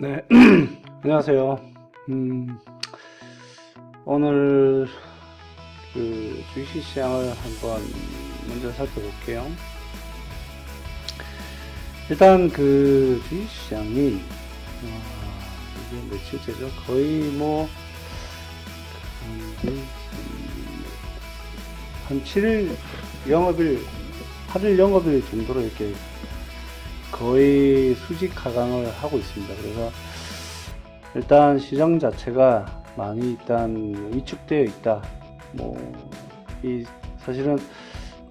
네, 안녕하세요. 오늘 주식시장을 한번 먼저 살펴볼게요. 일단 주식시장이 이게 며칠째죠? 거의 한 7일 영업일, 8일 영업일 정도로 이렇게 거의 수직 하강을 하고 있습니다. 그래서 일단 시장 자체가 많이 일단 위축되어 있다. 사실은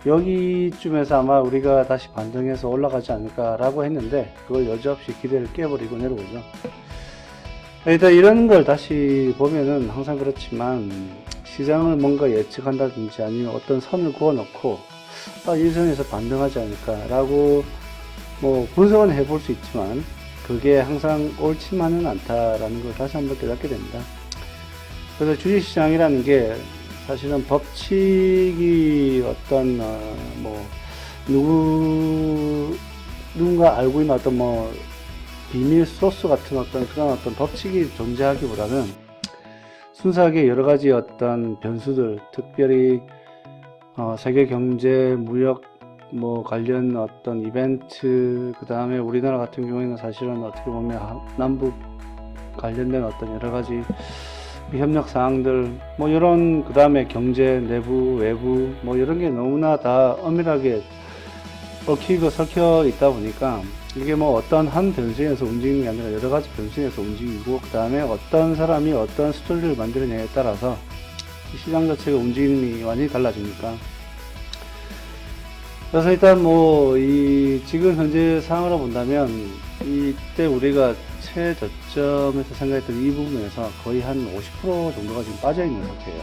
여기쯤에서 아마 우리가 다시 반등해서 올라가지 않을까라고 했는데 그걸 여지없이 기대를 깨버리고 내려오죠. 일단 이런 걸 다시 보면은 항상 그렇지만 시장을 뭔가 예측한다든지 아니면 어떤 선을 그어 놓고 이 선에서 반등하지 않을까라고 분석은 해볼 수 있지만 그게 항상 옳지만은 않다라는 걸 다시 한번 깨닫게 됩니다. 그래서 주식시장이라는 게 사실은 법칙이 어떤 누군가 알고 있는 어떤 비밀 소스 같은 그런 어떤 법칙이 존재하기보다는 순수하게 여러 가지 어떤 변수들, 특별히 세계 경제, 무역 관련 어떤 이벤트, 그 다음에 우리나라 같은 경우에는 사실은 어떻게 보면 남북 관련된 어떤 여러 가지 협력 사항들, 이런, 그 다음에 경제, 내부, 외부, 이런 게 너무나 다 엄밀하게 얽히고 설켜 있다 보니까 이게 어떤 한 변수에서 움직이는 게 아니라 여러 가지 변수에서 움직이고, 그 다음에 어떤 사람이 어떤 스토리를 만들어내에 따라서 시장 자체가 움직임이 완전히 달라지니까. 그래서 일단 지금 현재 상황으로 본다면 이때 우리가 최저점에서 생각했던 이 부분에서 거의 한 50% 정도가 지금 빠져 있는 상태예요.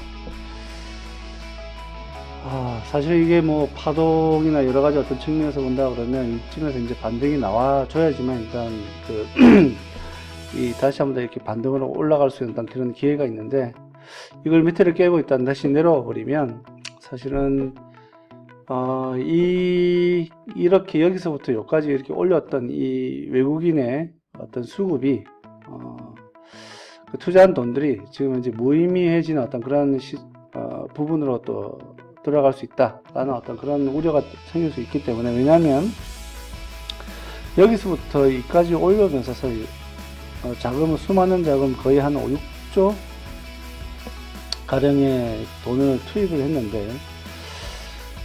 사실 이게 파동이나 여러 가지 어떤 측면에서 본다 그러면 이쯤에서 이제 반등이 나와줘야지만 일단 다시 한번 더 이렇게 반등으로 올라갈 수 있는 그런 기회가 있는데, 이걸 밑에를 깨고 일단 다시 내려와 버리면 사실은 이렇게 여기서부터 여기까지 이렇게 올렸던 이 외국인의 어떤 수급이, 투자한 돈들이 지금 이제 무의미해지는 어떤 그런 부분으로 또 들어갈 수 있다라는 어떤 그런 우려가 생길 수 있기 때문에, 왜냐하면 여기서부터 여기까지 올려면서 자금은, 수많은 자금 거의 한 5, 6조 가량의 돈을 투입을 했는데,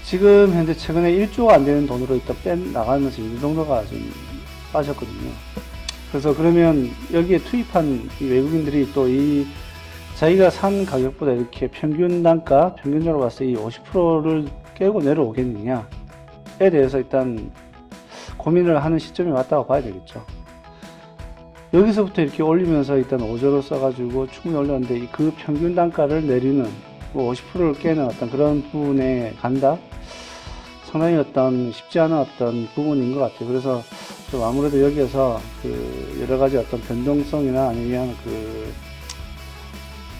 지금 현재 최근에 1조가 안 되는 돈으로 일단 나가면서 이 정도가 좀 빠졌거든요. 그래서 그러면 여기에 투입한 이 외국인들이 또 자기가 산 가격보다 이렇게 평균 단가, 평균적으로 봤을 때 이 50%를 깨고 내려오겠느냐에 대해서 일단 고민을 하는 시점이 왔다고 봐야 되겠죠. 여기서부터 이렇게 올리면서 일단 5조를 써가지고 충분히 올렸는데 그 평균 단가를 내리는 50%를 깨는 어떤 그런 부분에 간다? 상당히 어떤 쉽지 않은 어떤 부분인 것 같아요. 그래서 좀 아무래도 여기에서 여러 가지 어떤 변동성이나 아니면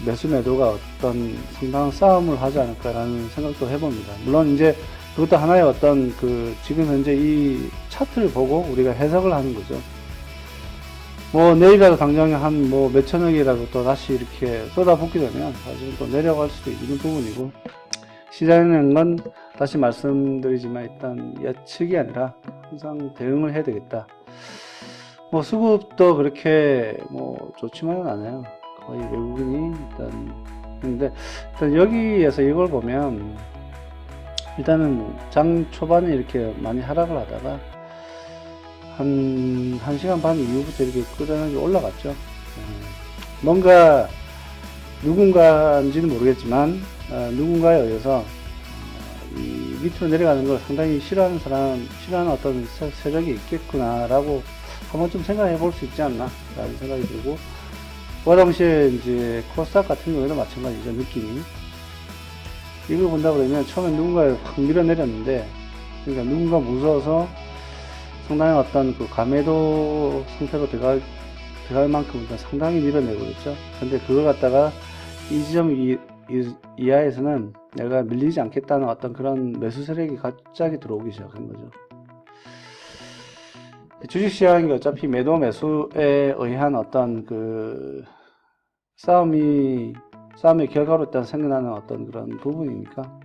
매수 매도가 어떤 상당한 싸움을 하지 않을까라는 생각도 해봅니다. 물론 이제 그것도 하나의 어떤 지금 현재 이 차트를 보고 우리가 해석을 하는 거죠. 내일이라도 당장에 한 몇천억이라도 또 다시 이렇게 쏟아붓게 되면 사실은 또 내려갈 수도 있는 부분이고, 시장이라는 건 다시 말씀드리지만 일단 예측이 아니라 항상 대응을 해야 되겠다. 수급도 그렇게 좋지만은 않아요. 거의 외국인이 근데 일단 여기에서 이걸 보면 일단은 장 초반에 이렇게 많이 하락을 하다가 한 1시간 반 이후부터 이렇게 꾸준하게 올라갔죠. 뭔가 누군가인지는 모르겠지만 누군가에 의해서 이 밑으로 내려가는 걸 상당히 싫어하는 어떤 세력이 있겠구나라고 한번 좀 생각해 볼 수 있지 않나 라는 생각이 들고, 그 당시에 이제 코스닥 같은 경우에도 마찬가지죠. 느낌이 이걸 본다 그러면 처음에 누군가를 확 밀어내렸는데, 그러니까 누군가 무서워서 상당히 어떤 가매도 상태로 들어갈 만큼 상당히 밀어내고 있죠. 근데 그걸 갖다가 이 지점 이하에서는 내가 밀리지 않겠다는 어떤 그런 매수 세력이 갑자기 들어오기 시작한 거죠. 주식시장이 어차피 매도 매수에 의한 어떤 그 싸움의 결과로 일단 생겨나는 어떤 그런 부분이니까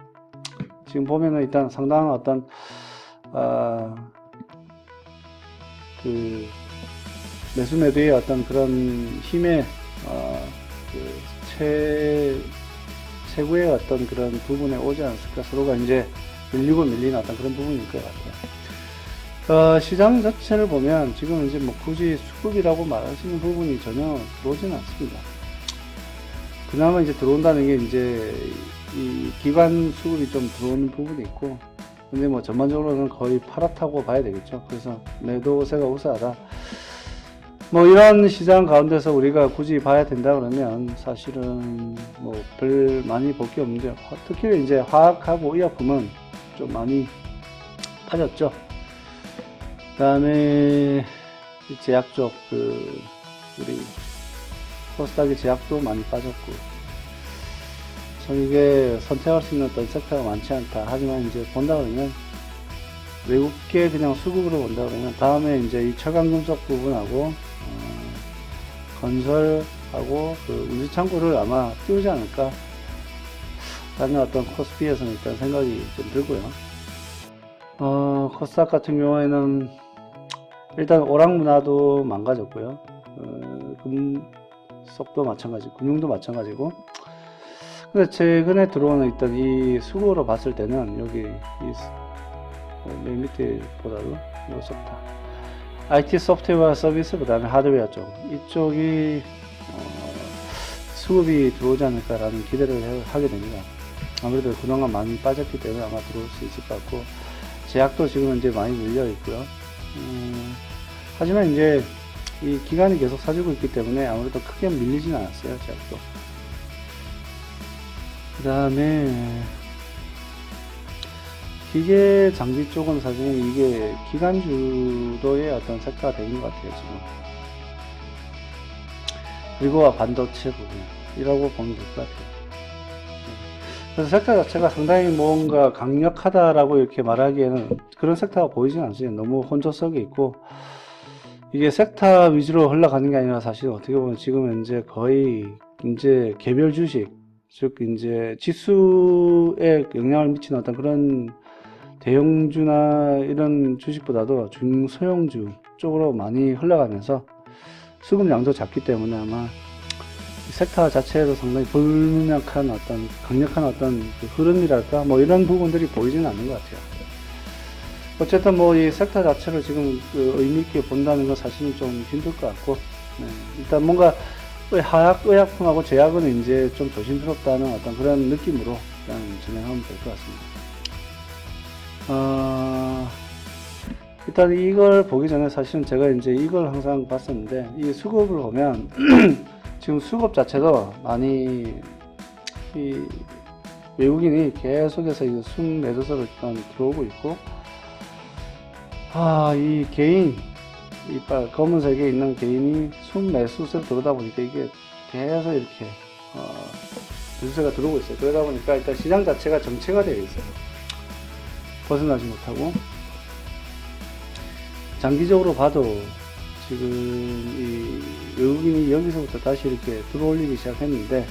지금 보면은 일단 상당한 어떤 그 매수 매도의 어떤 그런 힘의 그 최고의 어떤 그런 부분에 오지 않았을까. 서로가 이제 밀리고 밀리는 어떤 그런 부분일 것 같아요. 시장 자체를 보면 지금 이제 뭐 굳이 수급이라고 말할 수 있는 부분이 전혀 들어오지는 않습니다. 그나마 이제 들어온다는 게 이제 이 기관 수급이 좀 들어오는 부분이 있고, 근데 뭐 전반적으로는 거의 파랗다고 봐야 되겠죠. 그래서 매도세가 우세하다. 뭐 이런 시장 가운데서 우리가 굳이 봐야 된다 그러면 사실은 뭐 별 많이 볼 게 없는데, 특히 이제 화학하고 의약품은 좀 많이 빠졌죠. 그 다음에 제약 쪽 우리 코스닥의 제약도 많이 빠졌고, 참 이게 선택할 수 있는 어떤 섹터가 많지 않다. 하지만 이제 본다 그러면 외국계 그냥 수급으로 본다 그러면 다음에 이제 이 철강금속 부분하고 건설하고 그 우주창고를 아마 띄우지 않을까 라는 어떤 코스피에서는 일단 생각이 좀 들고요. 코스닥 같은 경우에는 일단 오락문화도 망가졌고요. 금속도 마찬가지, 금융도 마찬가지고. 근데 최근에 들어오는 일단 이 수급으로 봤을 때는 여기 맨 밑에 보다도 요 속타 IT 소프트웨어 서비스, 그 다음에 하드웨어 쪽, 이쪽이 수급이 들어오지 않을까라는 기대를 하게 됩니다. 아무래도 그동안 많이 빠졌기 때문에 아마 들어올 수 있을 것 같고, 제약도 지금 이제 많이 밀려 있고요. 하지만 이제 이 기간이 계속 사주고 있기 때문에 아무래도 크게 밀리진 않았어요, 제약도. 그 다음에 기계 장비 쪽은 사실 이게 기간 주도의 어떤 섹터가 되는 것 같아요, 지금. 그리고 반도체 부분이라고 보면 될 것 같아요. 그래서 섹터 자체가 상당히 뭔가 강력하다라고 이렇게 말하기에는 그런 섹터가 보이진 않아요. 너무 혼조성이 있고, 이게 섹터 위주로 흘러가는 게 아니라 사실 어떻게 보면 지금 현재 거의 이제 개별 주식, 즉 이제 지수에 영향을 미치는 어떤 그런 대형주나 이런 주식보다도 중소형주 쪽으로 많이 흘러가면서 수급량도 작기 때문에 아마 섹터 자체에도 상당히 불명확한 어떤 강력한 어떤 그 흐름이랄까 뭐 이런 부분들이 보이지는 않는 것 같아요. 어쨌든 뭐 이 섹터 자체를 지금 의미 있게 본다는 건 사실은 좀 힘들 것 같고, 네. 일단 뭔가 의약품하고 제약은 이제 좀 조심스럽다는 어떤 그런 느낌으로 일단 진행하면 될 것 같습니다. 일단 이걸 보기 전에 사실은 제가 이제 이걸 항상 봤었는데, 이 수급을 보면 지금 수급 자체도 많이 이 외국인이 계속해서 이 순매도서를 일단 들어오고 있고, 이 개인, 이 검은색에 있는 개인이 순매수세를 들어오다 보니까 이게 계속 이렇게 매수세가 들어오고 있어요. 그러다 보니까 일단 시장 자체가 정체가 되어 있어요. 벗어나지 못하고, 장기적으로 봐도 지금 이 외국인이 여기서부터 다시 이렇게 들어올리기 시작했는데,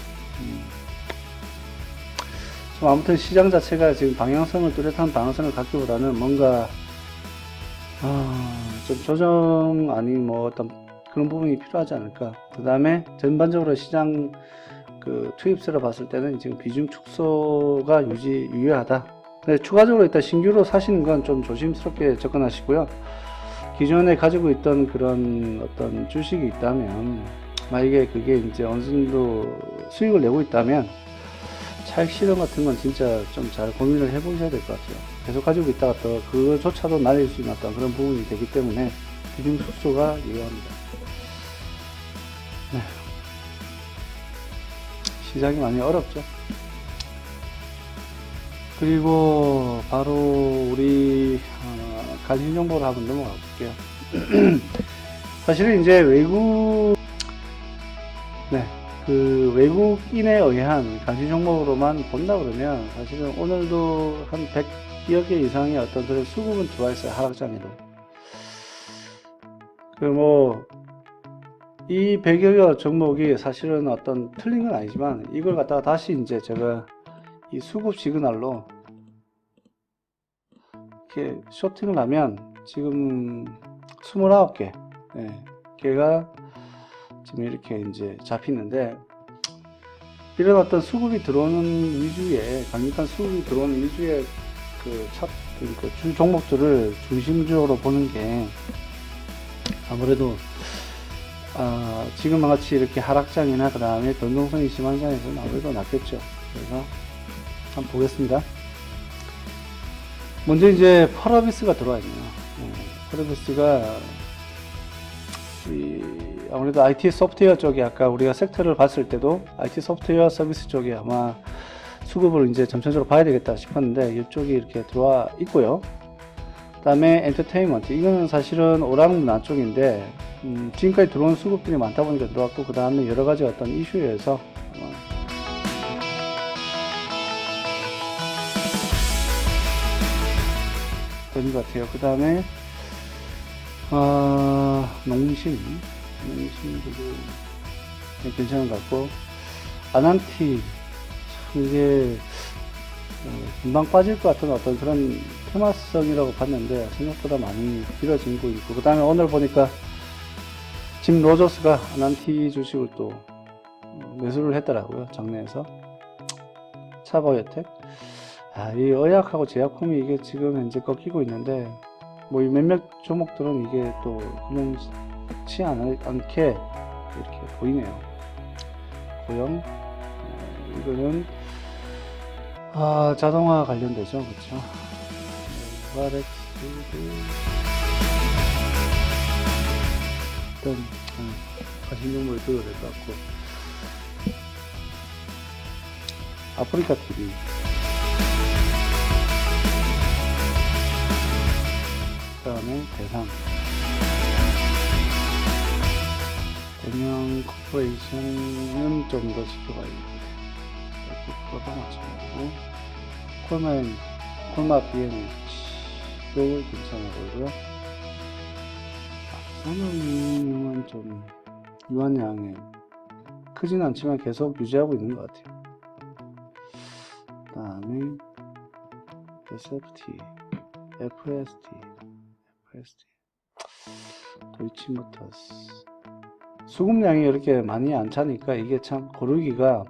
좀 아무튼 시장 자체가 지금 방향성을, 뚜렷한 방향성을 갖기보다는 뭔가 좀 조정 아닌 뭐 어떤 그런 부분이 필요하지 않을까. 그 다음에 전반적으로 시장 그 투입세를 봤을 때는 지금 비중 축소가 유효하다. 근데 추가적으로 일단 신규로 사시는 건 좀 조심스럽게 접근하시고요. 기존에 가지고 있던 그런 어떤 주식이 있다면, 만약에 그게 이제 어느 정도 수익을 내고 있다면 차익 실현 같은 건 진짜 좀 잘 고민을 해보셔야 될 것 같아요. 계속 가지고 있다가 또 그거조차도 날릴 수 있는 어떤 그런 부분이 되기 때문에 비중 축소가 유효합니다. 네. 시장이 많이 어렵죠. 그리고 바로 우리 관심 정보를 한번 넘어가 볼게요. 사실은 이제 외국인에 의한 관심 종목으로만 본다 그러면 사실은 오늘도 한 100여 개 이상의 어떤 그런 수급은 들어와 있어요, 하락장에도. 이 100여 종목이 사실은 어떤 틀린 건 아니지만 이걸 갖다가 다시 이제 제가 이 수급 시그널로 이렇게 쇼팅을 하면 지금 29개 개가 지금 이렇게 이제 잡히는데, 이런 어떤 수급이 들어오는 위주의 강력한 수급이 들어오는 위주의 그 주 종목들을 중심적으로 보는 게 아무래도 지금과 같이 이렇게 하락장이나 그 다음에 변동성이 심한 장에서는 아무래도 낫겠죠. 그래서 한번 보겠습니다. 먼저 이제 펄어비스가 들어와 있네요. 펄어비스가 아무래도 IT 소프트웨어 쪽에 아까 우리가 섹터를 봤을 때도 IT 소프트웨어 서비스 쪽에 아마 수급을 이제 점차적으로 봐야 되겠다 싶었는데 이쪽이 이렇게 들어와 있고요. 그 다음에 엔터테인먼트, 이거는 사실은 오락문화 쪽인데 지금까지 들어온 수급들이 많다 보니까 들어왔고, 그 다음에 여러가지 어떤 이슈에 의해서 되는 것 같아요. 그 다음에 농심도 괜찮은 것 같고, 아난티 이게 금방 빠질 것 같은 어떤 그런 테마성이라고 봤는데 생각보다 많이 길어지고 있고, 그 다음에 오늘 보니까 짐 로저스가 아난티 주식을 또 매수를 했더라고요. 장내에서. 차바이오텍, 이 의약하고 제약품이 이게 지금 현재 꺾이고 있는데, 이 몇몇 종목들은 이게 또 그렇지 않게 이렇게 보이네요. 고영, 이거는 자동화 관련되죠, 그렇죠? 바렉스도 일단 가신종목을 들어야 될 것 같고, 아프리카 TV, 그 다음에 대상, 대명 코퍼레이션은 좀 더 지켜봐야겠다. 그거가 맞춰가지고, 콜마 BNH도 괜찮아 보이고요. 삼성은 좀 유한양에 크진 않지만 계속 유지하고 있는 것 같아요. 그 다음에 SFT, FST, 도이치모터스. 수급량이 이렇게 많이 안 차니까 이게 참 고르기가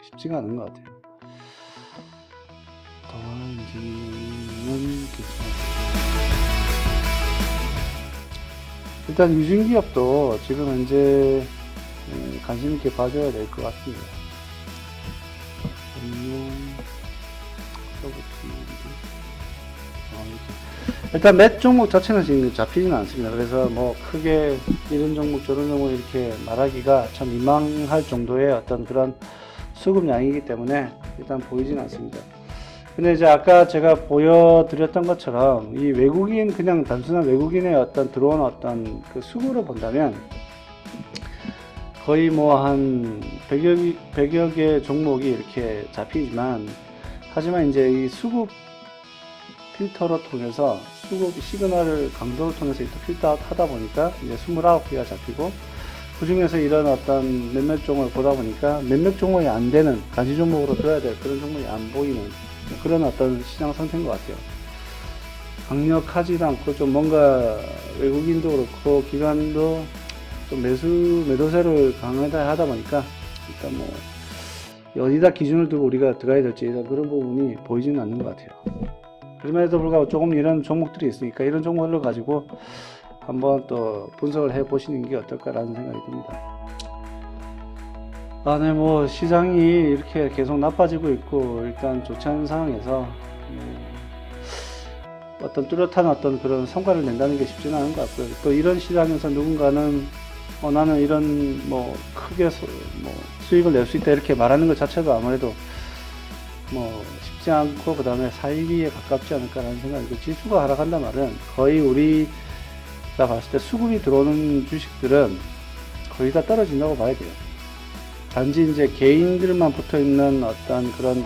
쉽지가 않은 것 같아요. 더한지는 괜찮아요. 일단 유진기업도 지금 현재 관심 있게 봐줘야 될 것 같습니다. 일단 몇 종목 자체는 지금 잡히지는 않습니다. 그래서 크게 이런 종목 저런 종목 이렇게 말하기가 참 민망할 정도의 어떤 그런 수급량이기 때문에 일단 보이진 않습니다. 근데 이제 아까 제가 보여드렸던 것처럼 이 외국인, 그냥 단순한 외국인의 어떤 들어온 어떤 그 수급으로 본다면 거의 한 100여 개 종목이 이렇게 잡히지만, 하지만 이제 이 수급 필터로 통해서 수급 시그널을 강도를 통해서 또 필터 하다 보니까 이제 29개가 잡히고, 그 중에서 이런 어떤 몇몇 종목을 보다 보니까 몇몇 종목이 안 되는 가지 종목으로 들어야 될 그런 종목이 안 보이는 그런 어떤 시장 상태인 것 같아요. 강력하지도 않고 좀 뭔가 외국인도 그렇고 기관도 좀 매도세를 강하다 하다 보니까 일단 어디다 기준을 두고 우리가 들어가야 될지 그런 부분이 보이지는 않는 것 같아요. 그럼에도 불구하고 조금 이런 종목들이 있으니까 이런 종목을 가지고 한번 또 분석을 해 보시는 게 어떨까라는 생각이 듭니다. 네, 시장이 이렇게 계속 나빠지고 있고 일단 좋지 않은 상황에서 어떤 뚜렷한 어떤 그런 성과를 낸다는 게 쉽지는 않은 것 같고요. 또 이런 시장에서 누군가는 나는 이런 크게 수익을 낼 수 있다 이렇게 말하는 것 자체도 아무래도 쉽지 않고, 그 다음에 사이비에 가깝지 않을까라는 생각이고, 지수가 하락한단 말은 거의 우리가 봤을 때 수급이 들어오는 주식들은 거의 다 떨어진다고 봐야 돼요. 단지 이제 개인들만 붙어 있는 어떤 그런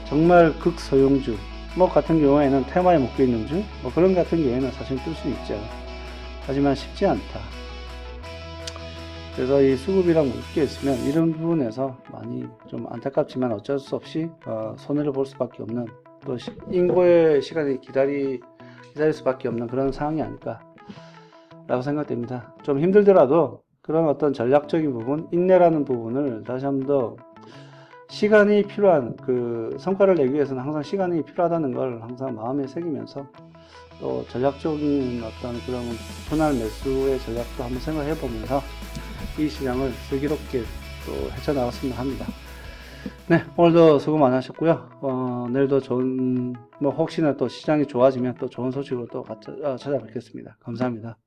정말 극소형주 같은 경우에는 테마에 묶여 있는 주 그런 같은 경우에는 사실 뜰 수 있죠. 하지만 쉽지 않다. 그래서 이 수급이랑 묶여 있으면 이런 부분에서 많이 좀 안타깝지만 어쩔 수 없이 손해를 볼 수밖에 없는, 또 인고의 시간이 기다릴 수밖에 없는 그런 상황이 아닐까 라고 생각됩니다. 좀 힘들더라도 그런 어떤 전략적인 부분, 인내라는 부분을 다시 한 번 더, 시간이 필요한, 그 성과를 내기 위해서는 항상 시간이 필요하다는 걸 항상 마음에 새기면서, 또 전략적인 어떤 그런 분할 매수의 전략도 한번 생각해 보면서 이 시장을 슬기롭게 또 헤쳐나갔으면 합니다. 네, 오늘도 수고 많으셨고요. 내일도 좋은, 혹시나 또 시장이 좋아지면 또 좋은 소식으로 또 찾아뵙겠습니다. 감사합니다.